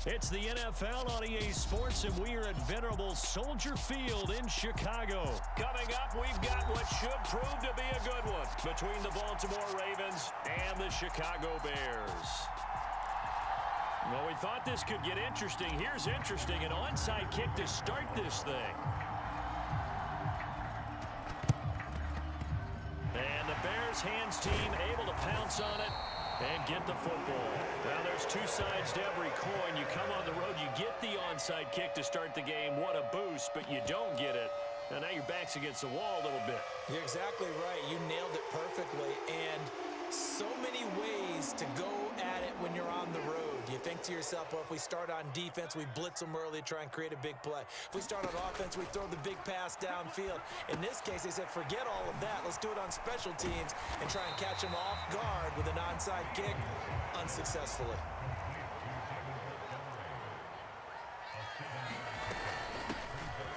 It's the NFL on EA Sports, and we are at venerable Soldier Field in Chicago. Coming up, we've got what should prove to be a good one between the Baltimore Ravens and the Chicago Bears. Well, we thought this could get interesting. Here's interesting, an onside kick to start this thing. And the Bears hands team able to pounce on it and get the football. Well, there's two sides to every coin. You come on the road, you get the onside kick to start the game. What a boost, but you don't get it. And now your back's against the wall a little bit. You're exactly right. You nailed it perfectly. And so many ways to go at it when you're on the road. You think to yourself, well, if we start on defense, we blitz them early, try and create a big play. If we start on offense, we throw the big pass downfield. In this case, they said, forget all of that. Let's do it on special teams and try and catch them off guard with an onside kick unsuccessfully.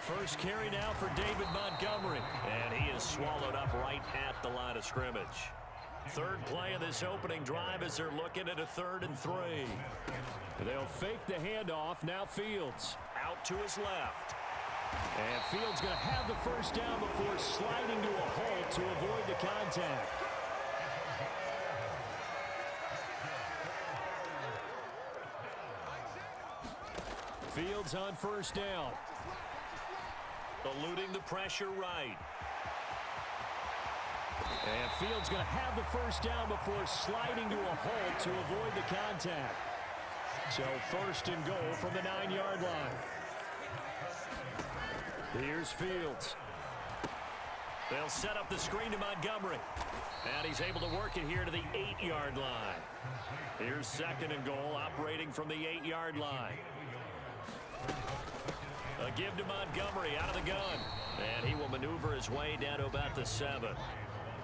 First carry now for David Montgomery, and he is swallowed up right at the line of scrimmage. Third play of this opening drive as they're looking at a 3rd and 3. They'll fake the handoff. Now Fields out to his left. And Fields going to have the first down before sliding to a halt to avoid the contact. Fields on first down. Eluding the pressure right. And Fields going to have the first down before sliding to a halt to avoid the contact. So 1st and goal from the 9-yard line. Here's Fields. They'll set up the screen to Montgomery. And he's able to work it here to the 8-yard line. Here's 2nd and goal, operating from the 8-yard line. A give to Montgomery out of the gun. And he will maneuver his way down to about the 7.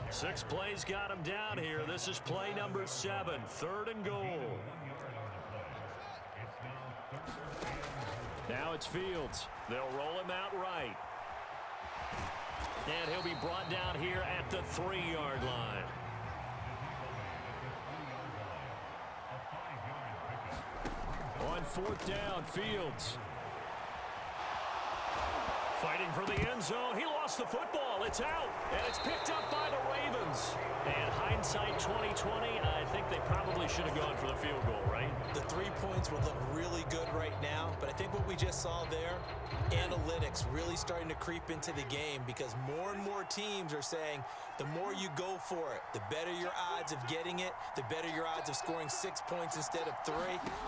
6 plays got him down here. This is play number 7, 3rd and goal. Now it's Fields. They'll roll him out right. And he'll be brought down here at the 3-yard line. On 4th down, Fields. Fighting for the end zone. He lost the football. It's out. And it's picked up by the Ravens. And hindsight 2020, I think they probably should have gone for the field goal, right? The 3 points would look really good right now. But I think what we just saw there, analytics really starting to creep into the game, because more and more teams are saying the more you go for it, the better your odds of getting it, the better your odds of scoring 6 points instead of 3.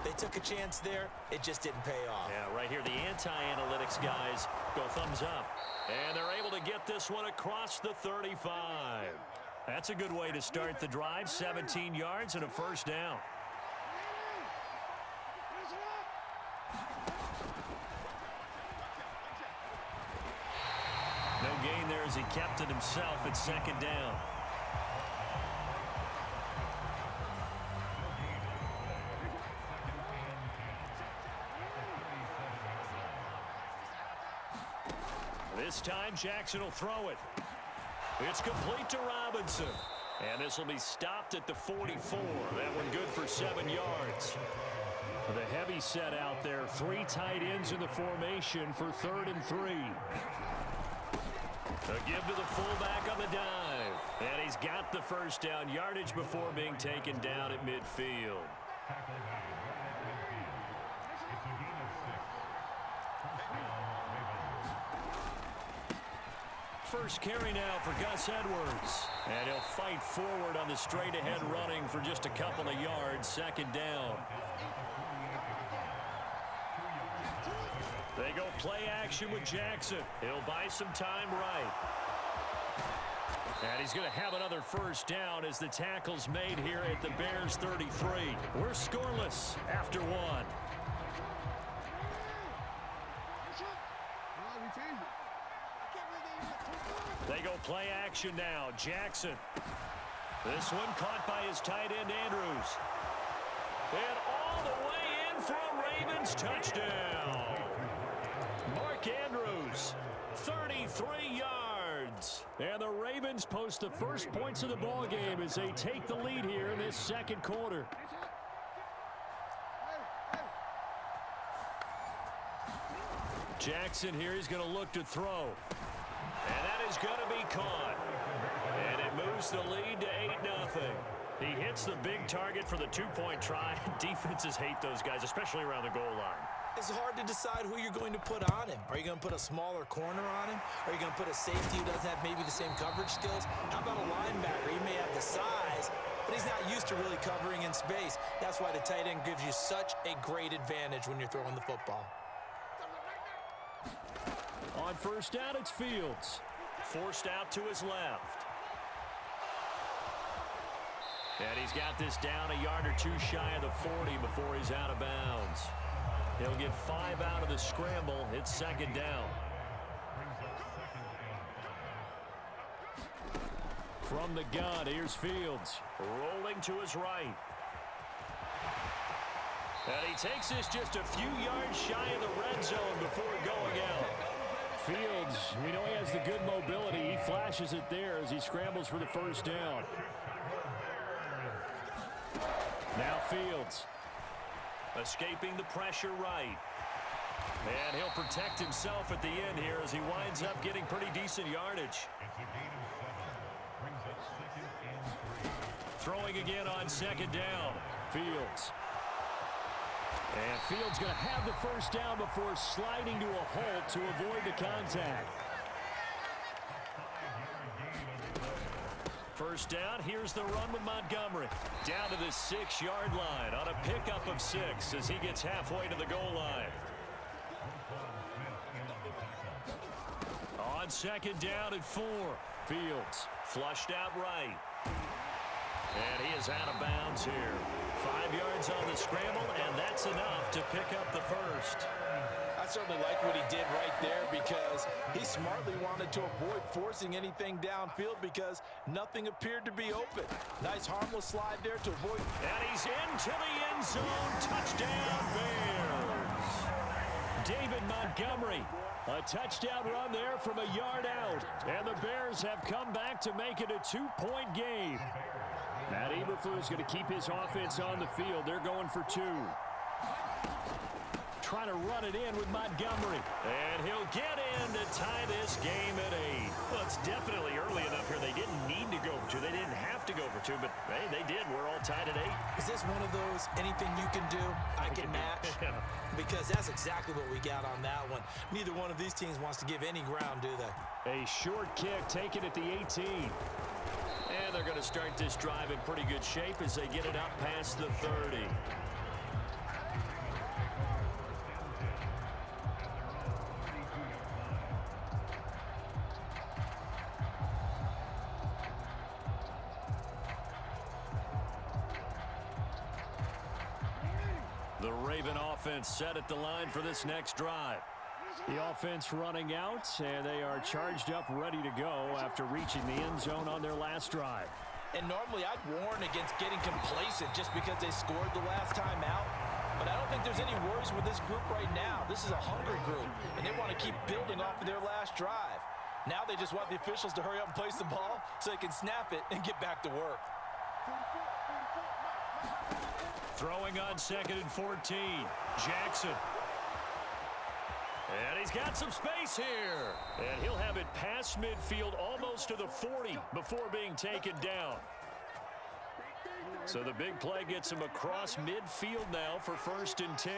They took a chance there. It just didn't pay off. Yeah, right here, the anti-analytics guys go thumbs up. And they're able to get this one across the 35. That's a good way to start the drive. 17 yards and a first down. No gain there as he kept it himself at 2nd down. This time, Jackson will throw it. It's complete to Robinson. And this will be stopped at the 44. That one good for 7 yards. The heavy set out there. 3 tight ends in the formation for 3rd and 3. A give to the fullback on the dive. And he's got the first down. Yardage before being taken down at midfield. First carry now for Gus Edwards. And he'll fight forward on the straight-ahead running for just a couple of yards. 2nd down. They go play action with Jackson. He'll buy some time right. And he's going to have another first down as the tackle's made here at the Bears 33. We're scoreless after 1. They go play action now. Jackson. This one caught by his tight end, Andrews. And all the way in for a Ravens touchdown. Mark Andrews, 33 yards. And the Ravens post the first points of the ball game as they take the lead here in this 2nd quarter. Jackson here, he's going to look to throw. And that is going to be caught. And it moves the lead to 8-0. He hits the big target for the two-point try. Defenses hate those guys, especially around the goal line. It's hard to decide who you're going to put on him. Are you going to put a smaller corner on him? Are you going to put a safety who doesn't have maybe the same coverage skills? How about a linebacker? He may have the size, but he's not used to really covering in space. That's why the tight end gives you such a great advantage when you're throwing the football. On first down, it's Fields. Forced out to his left. And he's got this down a yard or two shy of the 40 before he's out of bounds. He'll get 5 out of the scramble. It's second down. From the gun, here's Fields. Rolling to his right. And he takes this just a few yards shy of the red zone before going out. Fields, we know he has the good mobility. He flashes it there as he scrambles for the first down. Now Fields. Escaping the pressure right. And he'll protect himself at the end here as he winds up getting pretty decent yardage. Throwing again on second down. Fields. And Fields going to have the first down before sliding to a halt to avoid the contact. First down, here's the run with Montgomery. Down to the 6-yard line on a pickup of 6 as he gets halfway to the goal line. On second down at 4, Fields flushed out right. And he is out of bounds here. 5 yards on the scramble, and that's enough to pick up the first. I certainly like what he did right there because he smartly wanted to avoid forcing anything downfield because nothing appeared to be open. Nice harmless slide there to avoid. And he's into the end zone. Touchdown, Bears. David Montgomery. A touchdown run there from a yard out. And the Bears have come back to make it a 2-point game. Matt Eberflus going to keep his offense on the field. They're going for 2. Trying to run it in with Montgomery. And he'll get in to tie this game at 8. Well, it's definitely early enough here. They didn't need to go for 2. They didn't have to go for 2, but hey, they did. We're all tied at 8. Is this one of those anything you can do, I can match? Because that's exactly what we got on that one. Neither one of these teams wants to give any ground, do they? A short kick taken at the 18. And they're going to start this drive in pretty good shape as they get it up past the 30. The Raven offense set at the line for this next drive. The offense running out, and they are charged up, ready to go after reaching the end zone on their last drive. And normally I'd warn against getting complacent just because they scored the last time out. But I don't think there's any worries with this group right now. This is a hungry group, and they want to keep building off of their last drive. Now they just want the officials to hurry up and place the ball so they can snap it and get back to work. Throwing on 2nd and 14. Jackson. And he's got some space here. And he'll have it past midfield almost to the 40 before being taken down. So the big play gets him across midfield now for 1st and 10.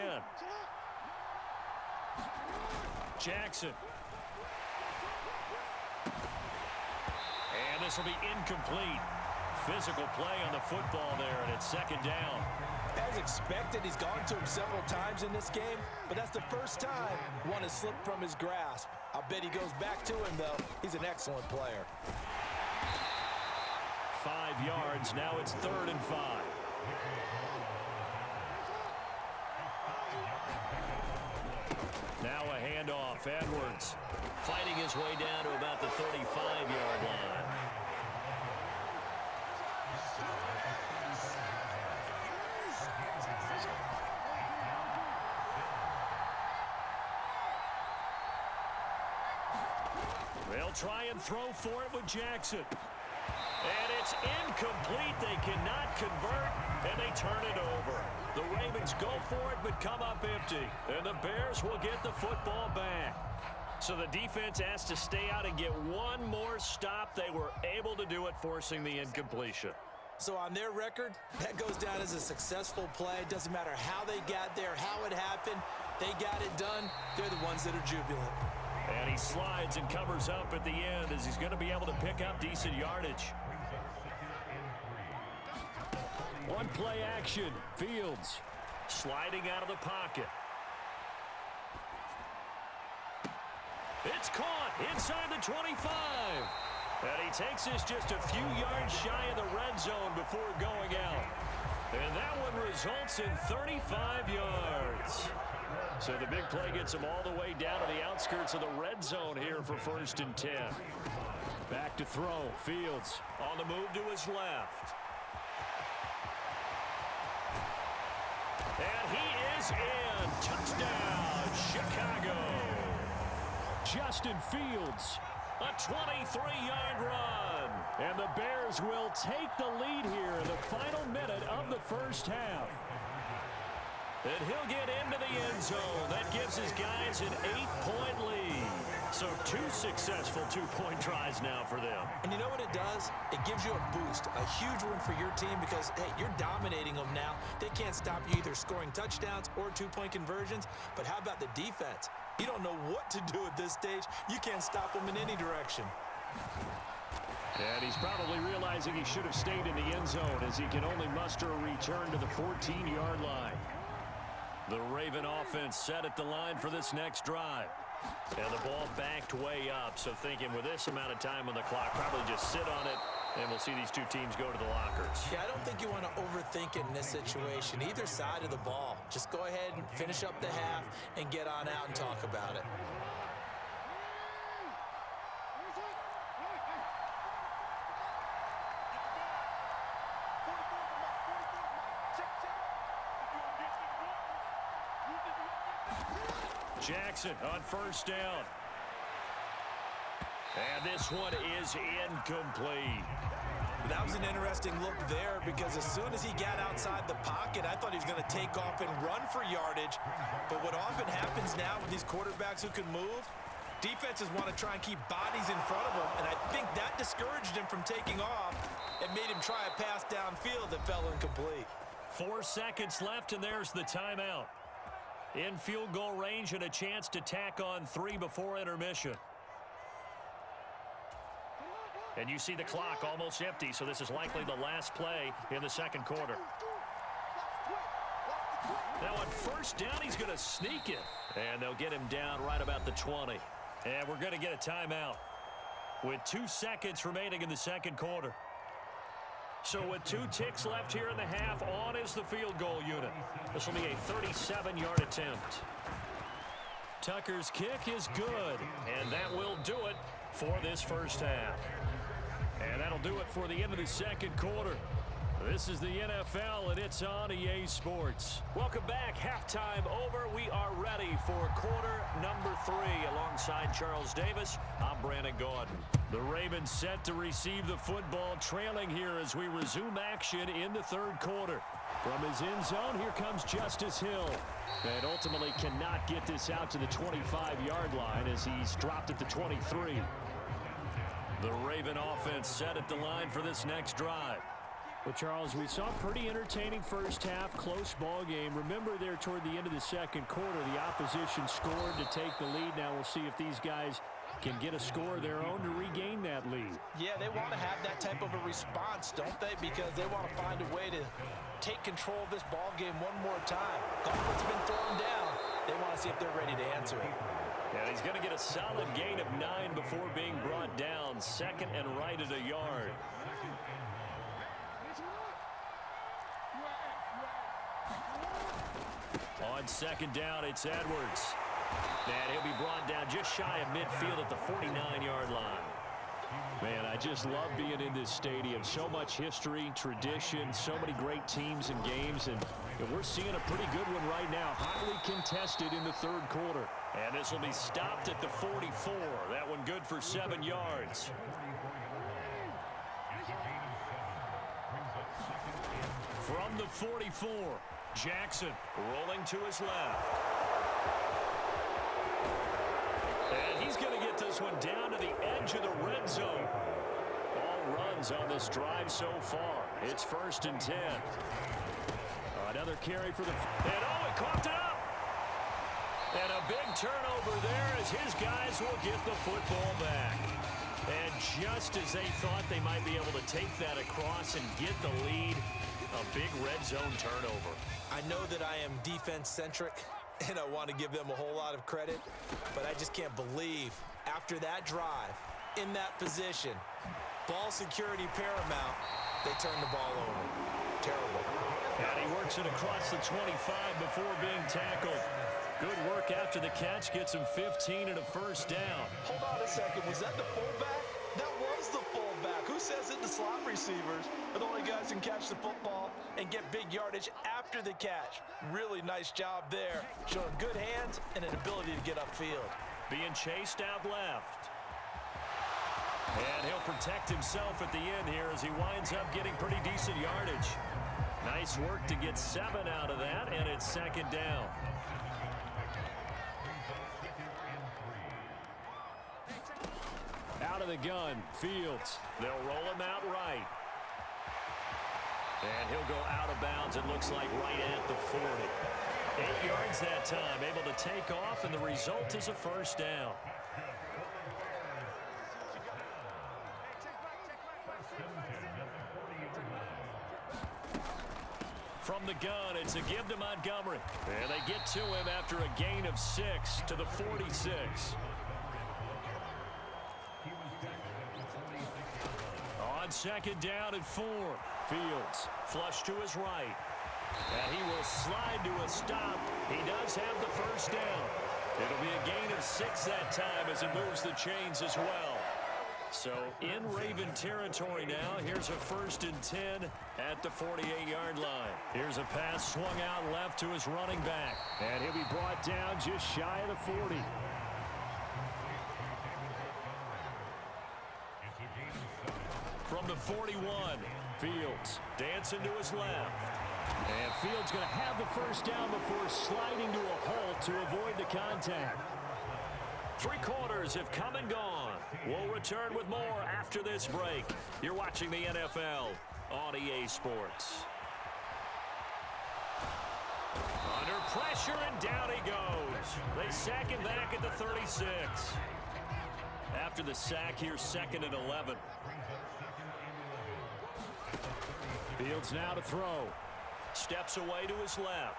Jackson. And this will be incomplete. Physical play on the football there, and it's 2nd down. As expected, he's gone to him several times in this game, but that's the first time one has slipped from his grasp. I'll bet he goes back to him, though. He's an excellent player. 5 yards. Now it's 3rd and 5. Now a handoff. Edwards fighting his way down to about the 35-yard line. They'll try and throw for it with Jackson. And it's incomplete. They cannot convert, and they turn it over. The Ravens go for it, but come up empty. And the Bears will get the football back. So the defense has to stay out and get one more stop. They were able to do it, forcing the incompletion. So on their record, that goes down as a successful play. It doesn't matter how they got there, how it happened. They got it done. They're the ones that are jubilant. And he slides and covers up at the end as he's going to be able to pick up decent yardage. One play action. Fields sliding out of the pocket. It's caught inside the 25. And he takes this just a few yards shy of the red zone before going out. And that one results in 35 yards. So the big play gets him all the way down to the outskirts of the red zone here for 1st and 10. Back to throw. Fields on the move to his left. And he is in. Touchdown, Chicago. Justin Fields, a 23-yard run. And the Bears will take the lead here in the final minute of the first half. And he'll get into the end zone. That gives his guys an 8-point lead. So 2 successful 2-point tries now for them. And you know what it does? It gives you a boost, a huge one for your team because, hey, you're dominating them now. They can't stop you either scoring touchdowns or 2-point conversions. But how about the defense? You don't know what to do at this stage. You can't stop them in any direction. And he's probably realizing he should have stayed in the end zone as he can only muster a return to the 14-yard line. The Raven offense set at the line for this next drive. And the ball backed way up. So thinking with this amount of time on the clock, probably just sit on it, and we'll see these two teams go to the lockers. Yeah, I don't think you want to overthink it in this situation. Either side of the ball. Just go ahead and finish up the half and get on out and talk about it. Jackson on 1st down. And this one is incomplete. That was an interesting look there because as soon as he got outside the pocket, I thought he was going to take off and run for yardage. But what often happens now with these quarterbacks who can move, defenses want to try and keep bodies in front of them, and I think that discouraged him from taking off and made him try a pass downfield that fell incomplete. 4 seconds left, and there's the timeout. In field goal range and a chance to tack on 3 before intermission. And you see the clock almost empty, so this is likely the last play in the second quarter. Now on 1st down, he's going to sneak it. And they'll get him down right about the 20. And we're going to get a timeout with 2 seconds remaining in the second quarter. So with 2 ticks left here in the half, on is the field goal unit. This will be a 37-yard attempt. Tucker's kick is good, and that will do it for this first half. And that'll do it for the end of the second quarter. This is the NFL, and it's on EA Sports. Welcome back. Halftime over. We are ready for quarter number 3. Alongside Charles Davis, I'm Brandon Gaudin. The Ravens set to receive the football, trailing here as we resume action in the third quarter. From his end zone, here comes Justice Hill. And ultimately cannot get this out to the 25-yard line as he's dropped at the 23. The Raven offense set at the line for this next drive. Well, Charles, we saw a pretty entertaining first half, close ball game. Remember there toward the end of the second quarter, the opposition scored to take the lead. Now we'll see if these guys can get a score of their own to regain that lead. Yeah, they want to have that type of a response, don't they? Because they want to find a way to take control of this ball game one more time. Gauntlet's been thrown down. They want to see if they're ready to answer it. And he's going to get a solid gain of 9 before being brought down. Second and right at a yard. On second down, it's Edwards. And he'll be brought down just shy of midfield at the 49-yard line. Man, I just love being in this stadium. So much history, tradition, so many great teams and games. And we're seeing a pretty good one right now. Highly contested in the third quarter. And this will be stopped at the 44. That one good for 7 yards. the 44. Jackson rolling to his left. And he's going to get this one down to the edge of the red zone. All runs on this drive so far. It's 1st and 10. Another carry for the... And he coughed it up. And a big turnover there as his guys will get the football back. And just as they thought they might be able to take that across and get the lead, a big red zone turnover. I know that I am defense-centric, and I want to give them a whole lot of credit, but I just can't believe after that drive, in that position, ball security paramount, they turn the ball over. Terrible. And he works it across the 25 before being tackled. Good work after the catch, gets him 15 and a 1st down. Hold on a second, was that the fullback? That was the fullback. Who says it? The slot receivers are the only guys who can catch the football and get big yardage after the catch. Really nice job there, showing good hands and an ability to get upfield. Being chased out left. And he'll protect himself at the end here as he winds up getting pretty decent yardage. Nice work to get 7 out of that, and it's 2nd down. Out of the gun, Fields. They'll roll him out right. And he'll go out of bounds, it looks like right at the 40. 8 yards that time, able to take off, and the result is a 1st down. From the gun, it's a give to Montgomery. And they get to him after a gain of 6 to the 46. On 2nd down and 4. Fields flush to his right. And he will slide to a stop. He does have the 1st down. It'll be a gain of 6 that time as it moves the chains as well. So in Raven territory now. Here's a 1st and 10 at the 48-yard line. Here's a pass swung out left to his running back. And he'll be brought down just shy of the 40. From the 41, Fields dancing to his left. And Fields going to have the 1st down before sliding to a halt to avoid the contact. 3 quarters have come and gone. We'll return with more after this break. You're watching the NFL on EA Sports. Under pressure, and down he goes. They sack him back at the 36. After the sack, here's 2nd and 11. Fields now to throw. Steps away to his left.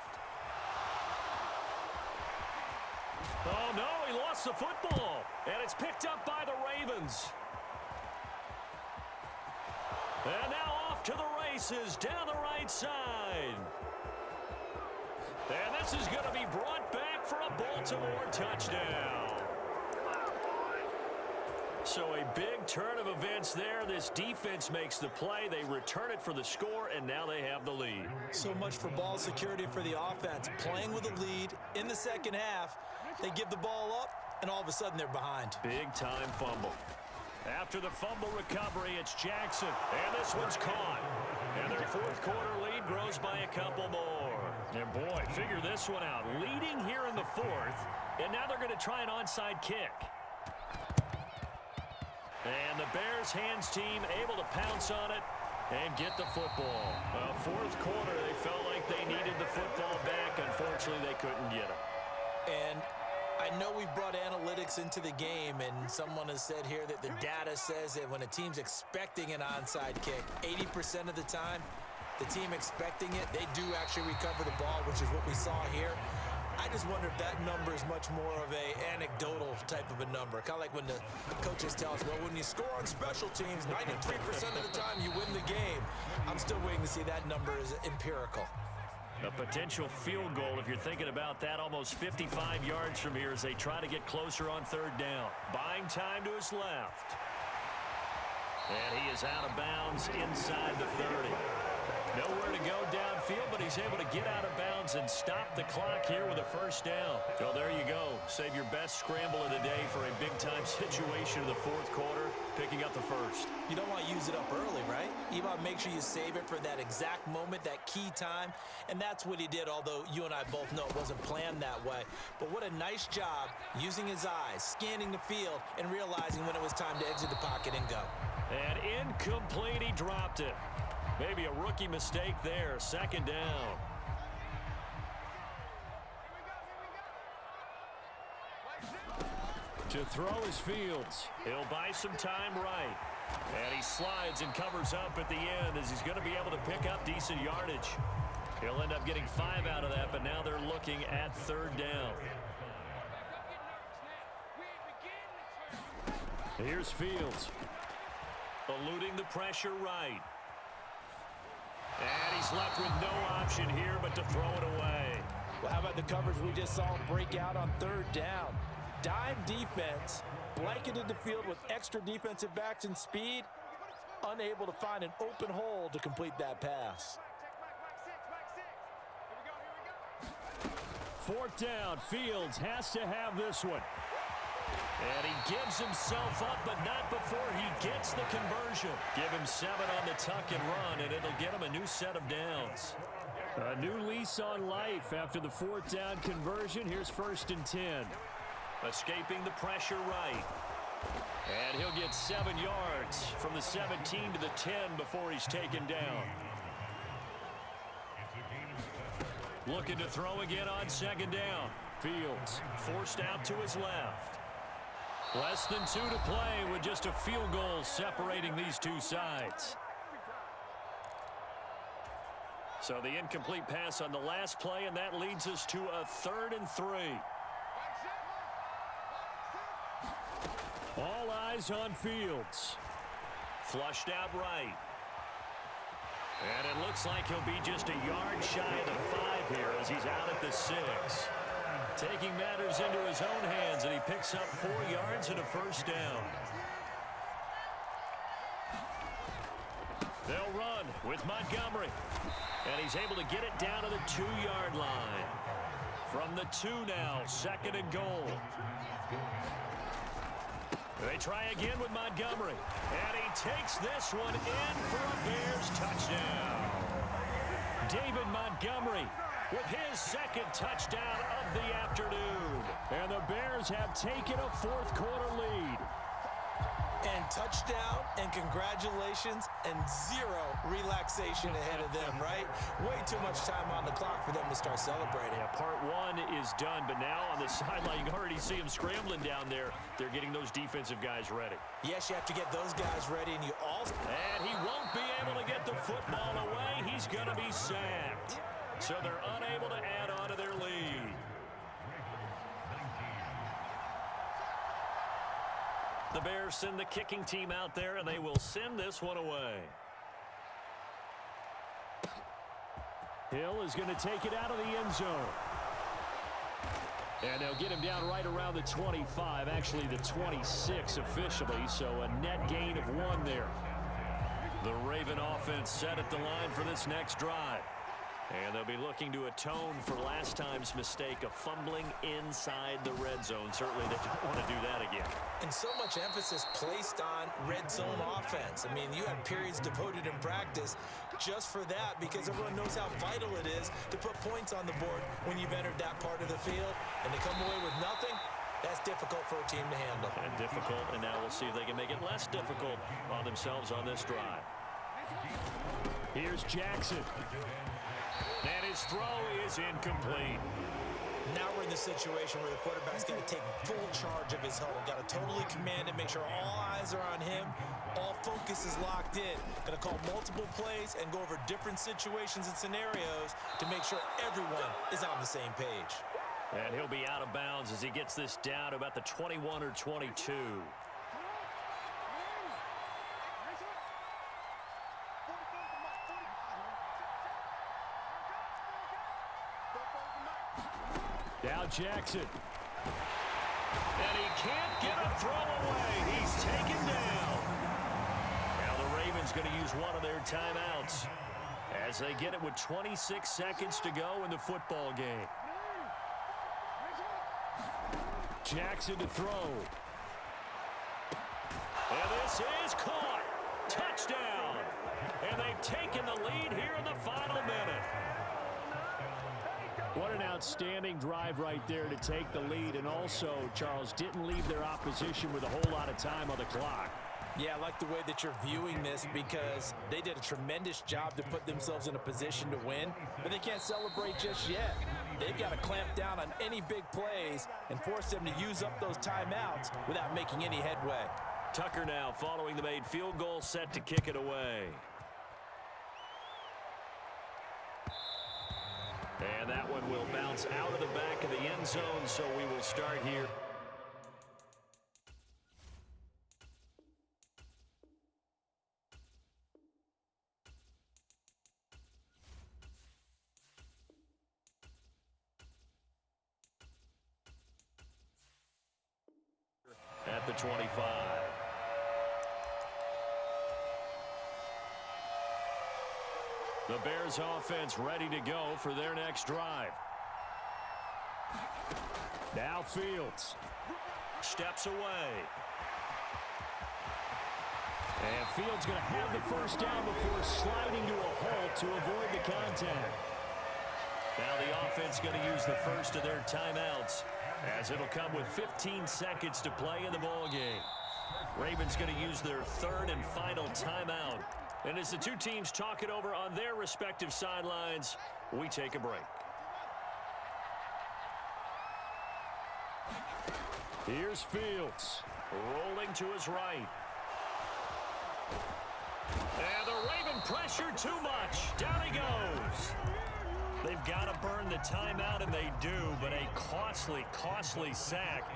Oh, no, he lost the football. And it's picked up by the Ravens. And now off to the races down the right side. And this is going to be brought back for a Baltimore touchdown. So a big turn of events there. This defense makes the play. They return it for the score, and now they have the lead. So much for ball security for the offense. Playing with a lead in the 2nd half. They give the ball up, and all of a sudden they're behind. Big-time fumble. After the fumble recovery, it's Jackson, and this one's caught. And their 4th quarter lead grows by a couple more. And boy, figure this one out. Leading here in the 4th, and now they're going to try an onside kick. And the Bears hands team able to pounce on it and get the football. 4th quarter, they felt like they needed the football back. Unfortunately, they couldn't get it. And I know we've brought analytics into the game, and someone has said here that the data says that when a team's expecting an onside kick, 80% of the time, the team expecting it, they do actually recover the ball, which is what we saw here. I just wonder if that number is much more of a anecdotal type of a number. Kind of like when the coaches tell us, well, when you score on special teams, 93% of the time you win the game. I'm still waiting to see that number is empirical. A potential field goal, if you're thinking about that, almost 55 yards from here as they try to get closer on 3rd down. Buying time to his left. And he is out of bounds inside the 30. Nowhere to go downfield, but he's able to get out of bounds and stop the clock here with a first down. Well, there you go. Save your best scramble of the day for a big-time situation in the fourth quarter, picking up the first. You don't want to use it up early, right? You want to make sure you save it for that exact moment, that key time, and that's what he did, although you and I both know it wasn't planned that way. But what a nice job using his eyes, scanning the field, and realizing when it was time to exit the pocket and go. And incomplete, he dropped it. Maybe a rookie mistake there, second down. To throw is Fields. He'll buy some time right. And he slides and covers up at the end as he's going to be able to pick up decent yardage. He'll end up getting 5 out of that, but now they're looking at third down. Here's Fields. Eluding the pressure right. And he's left with no option here but to throw it away. Well, how about the coverage we just saw him break out on third down? Dime defense, blanketed the field with extra defensive backs and speed, unable to find an open hole to complete that pass. Fourth down, Fields has to have this one. And he gives himself up, but not before he gets the conversion. Give him 7 on the tuck and run, and it'll get him a new set of downs. A new lease on life after the fourth down conversion. Here's 1st and 10. Escaping the pressure right. And he'll get 7 yards from the 17 to the 10 before he's taken down. Looking to throw again on second down. Fields forced out to his left. Less than 2 to play with just a field goal separating these two sides. So the incomplete pass on the last play, and that leads us to a 3rd and 3. All eyes on Fields. Flushed out right. And it looks like he'll be just a yard shy of the 5 here as he's out at the 6. Taking matters into his own hands, and he picks up 4 yards and a first down. They'll run with Montgomery. And he's able to get it down to the 2-yard line. From the 2 now, 2nd and goal. They try again with Montgomery. And he takes this one in for a Bears touchdown. David Montgomery with his 2nd touchdown of the afternoon. And the Bears have taken a fourth quarter lead. And touchdown, and congratulations, and 0 relaxation ahead of them, right? Way too much time on the clock for them to start celebrating. Yeah, part 1 is done, but now on the sideline, you already see him scrambling down there. They're getting those defensive guys ready. Yes, you have to get those guys ready, and you also... And he won't be able to get the football away. He's going to be sacked. So they're unable to add on to their lead. The Bears send the kicking team out there, and they will send this one away. Hill is going to take it out of the end zone. And they'll get him down right around the 25, actually the 26 officially, so a net gain of 1 there. The Raven offense set at the line for this next drive. And they'll be looking to atone for last time's mistake of fumbling inside the red zone. Certainly they don't want to do that again. And so much emphasis placed on red zone offense. I mean, you had periods devoted in practice just for that because everyone knows how vital it is to put points on the board when you've entered that part of the field. And to come away with nothing, that's difficult for a team to handle. And difficult, and now we'll see if they can make it less difficult on themselves on this drive. Here's Jackson. And his throw is incomplete. Now we're in the situation where the quarterback's got to take full charge of his huddle. Got to totally command it, make sure all eyes are on him. All focus is locked in. Going to call multiple plays and go over different situations and scenarios to make sure everyone is on the same page. And he'll be out of bounds as he gets this down to about the 21 or 22. Now Jackson. And he can't get a throw away. He's taken down. Now the Ravens going to use one of their timeouts. as they get it with 26 seconds to go in the football game. Jackson to throw. And this is caught. Touchdown. And they've taken the lead here in the final minute. What an outstanding drive right there to take the lead. And also, Charles, didn't leave their opposition with a whole lot of time on the clock. Yeah, I like the way that you're viewing this because they did a tremendous job to put themselves in a position to win, but they can't celebrate just yet. They've got to clamp down on any big plays and force them to use up those timeouts without making any headway. Tucker now following the made field goal, set to kick it away. And that one will bounce out of the back of the end zone, so we will start here. At the 25. The Bears offense ready to go for their next drive. Now Fields steps away. And Fields going to have the first down before sliding to a halt to avoid the contact. Now the offense going to use the first of their timeouts, as it'll come with 15 seconds to play in the ballgame. Ravens going to use their third and final timeout. And as the two teams talk it over on their respective sidelines, we take a break. Here's Fields, rolling to his right. And the Raven pressure too much. Down he goes. They've got to burn the timeout, and they do, but a costly, costly sack.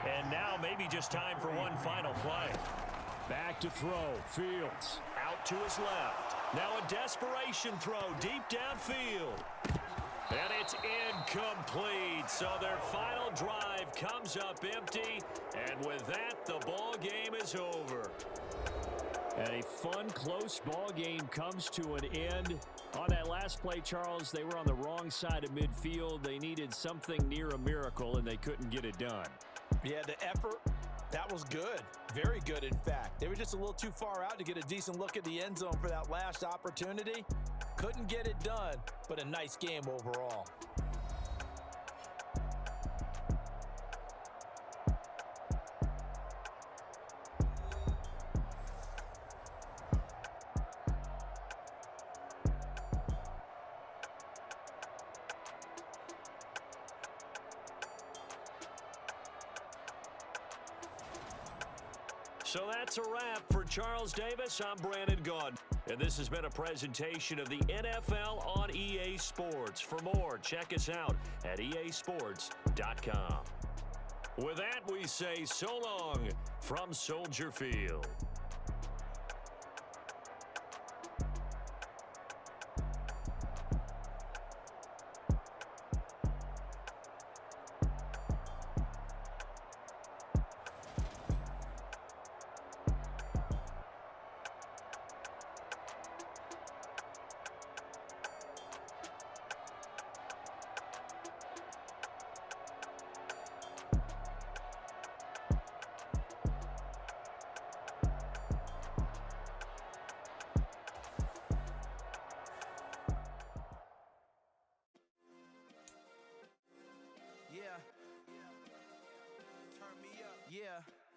And now maybe just time for one final play. Back to throw. Fields out to his left. Now a desperation throw deep downfield. And it's incomplete. So their final drive comes up empty. And with that, the ball game is over. And a fun, close ball game comes to an end. On that last play, Charles, they were on the wrong side of midfield. They needed something near a miracle, and they couldn't get it done. Yeah, the effort, that was good. Very good, in fact. They were just a little too far out to get a decent look at the end zone for that last opportunity. Couldn't get it done, but a nice game overall. So that's a wrap for Charles Davis. I'm Brandon Gaudin, and this has been a presentation of the NFL on EA Sports. For more, check us out at easports.com. With that, we say so long from Soldier Field. Yeah. Turn me up. Yeah.